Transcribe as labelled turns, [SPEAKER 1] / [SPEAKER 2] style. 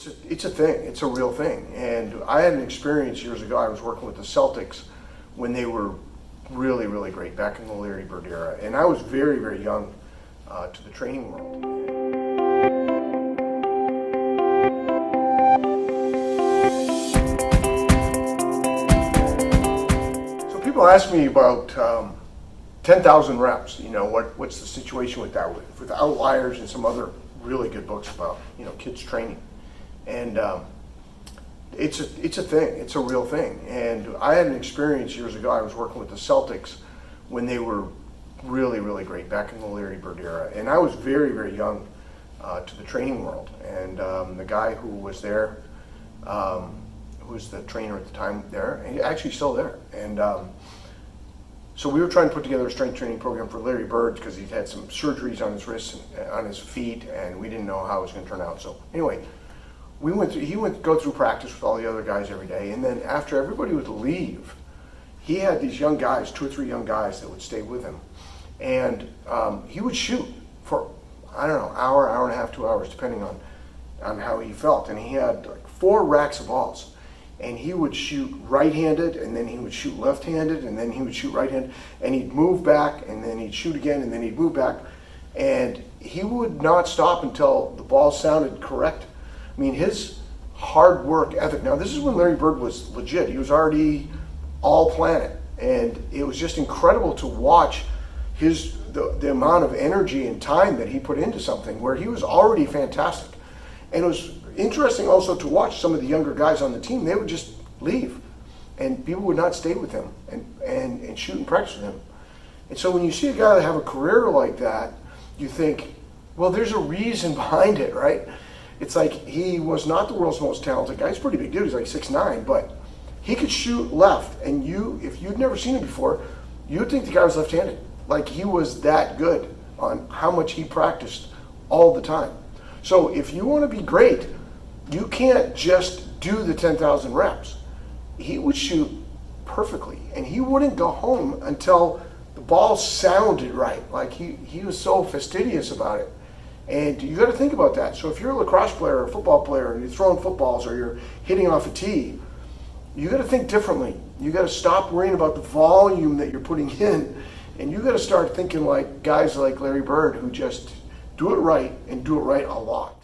[SPEAKER 1] It's a thing. It's a real thing. And I had an experience years ago. I was working with the Celtics when they were really, really great back in the Larry Bird era. And I was very, very young to the training world. So people ask me about 10,000 reps. You know, what's the situation with that? With Outliers and some other really good books about, kids training. And it's a thing. It's a real thing. And I had an experience years ago. I was working with the Celtics when they were really, really great back in the Larry Bird era. And I was very, very young to the training world. And the guy who was there, who was the trainer at the time there, and he's actually still there. And so we were trying to put together a strength training program for Larry Bird because he'd had some surgeries on his wrists and on his feet, and we didn't know how it was going to turn out. So anyway, he went to go through practice with all the other guys every day, and then after everybody would leave, he had these young guys, 2 or 3 young guys that would stay with him, and he would shoot for, I don't know, hour and a half, 2 hours, depending on how he felt. And he had like 4 racks of balls, and he would shoot right-handed, and then he would shoot left-handed, and then he would shoot right-handed, and he'd move back, and then he'd shoot again, and then he'd move back, and he would not stop until the ball sounded correct. I mean, his hard work ethic. Now, this is when Larry Bird was legit. He was already all planet, and it was just incredible to watch the amount of energy and time that he put into something where he was already fantastic. And it was interesting also to watch some of the younger guys on the team. They would just leave, and people would not stay with him and shoot and practice with him. And so when you see a guy that have a career like that, you think, well, there's a reason behind it, right? It's like he was not the world's most talented guy. He's a pretty big dude. He's like 6'9", but he could shoot left. And if you'd never seen him before, you'd think the guy was left-handed. Like he was that good on how much he practiced all the time. So if you want to be great, you can't just do the 10,000 reps. He would shoot perfectly, and he wouldn't go home until the ball sounded right. Like he was so fastidious about it. And you got to think about that. So if you're a lacrosse player or a football player and you're throwing footballs or you're hitting off a tee, you got to think differently. You got to stop worrying about the volume that you're putting in, and you got to start thinking like guys like Larry Bird who just do it right and do it right a lot.